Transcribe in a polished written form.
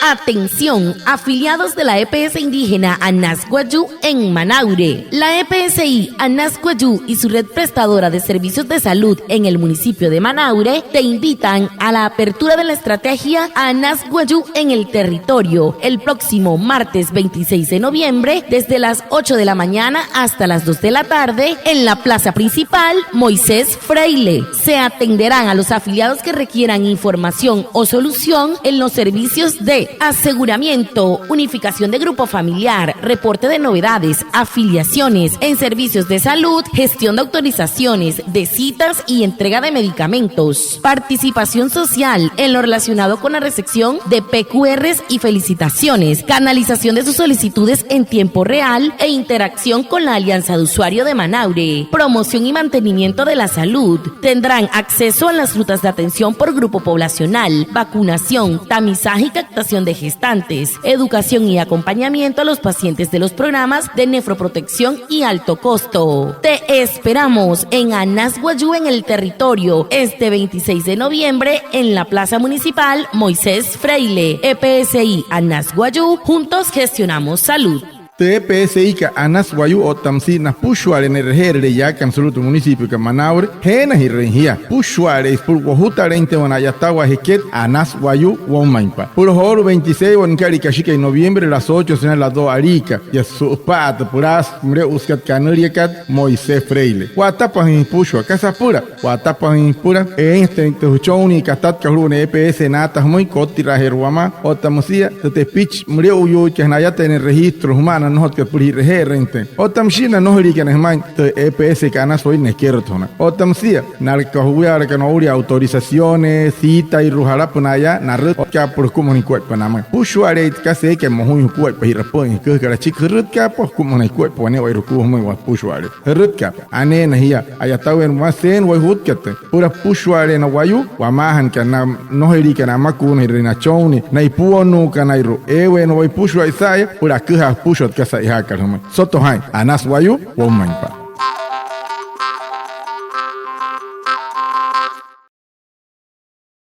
Atención, afiliados de la EPS indígena Anasguayú en Manaure. La EPSI Anasguayú y su red prestadora de servicios de salud en el municipio de Manaure te invitan a la apertura de la estrategia Anasguayú en el territorio el próximo martes 26 de noviembre desde las 8 de la mañana hasta las 2 de la tarde en la plaza principal Moisés Freile. Se atenderán a los afiliados que requieran información o solución en los servicios de aseguramiento, unificación de grupo familiar, reporte de novedades, afiliaciones en servicios de salud, gestión de autorizaciones, de citas y entrega de medicamentos, participación social en lo relacionado con la recepción de PQRs y felicitaciones, canalización de sus solicitudes en tiempo real e interacción con la Alianza de Usuario de Manaure, promoción y mantenimiento de la salud. Tendrán acceso a las rutas de atención por grupo poblacional, vacunación, tamizaje y captación de gestantes, educación y acompañamiento a los pacientes de los programas de nefroprotección y alto costo. Te esperamos en Anasguayú en el territorio este 26 de noviembre en la Plaza Municipal Moisés Freile. EPSI Anasguayú, juntos gestionamos salud. TPSI ka Anasguayú o tamsi na pushware en el ya que absoluto municipio que Manaure hena y rengia pushware es por guajuta rente wana yatawa heket Anasguayú womaimpa por horo 26 wan kari kashika en noviembre las 8 serán las 2 arica ya su pat puras mure uskat kanuriakat Moisés Freile watapa en pushwa casa pura watapa en pura este tuchoni katat kalune EPS nata muy kotira herwama o tamusia te pitch mure uyu que nayata en el registro humano no que por ir rente o tamshina no hori que nesman te EPS kana soy nesquertona o tamsia narca huya que no uri autorizaciones cita y rujara punaya na red que por comunicar panama usuario que se que mohu cuerpo y responde que la chica red que por comunicar pone o ruku muy wa usuario red que ane nahia ayata wen masen wa hutkate pura usuario na wayu wa mahan que no hori que na makuna rinachoni na ipuonu kana iru ewe no wa usuario sai pura que pushot kasa ihakar soto hai Anasguayú womaimpa.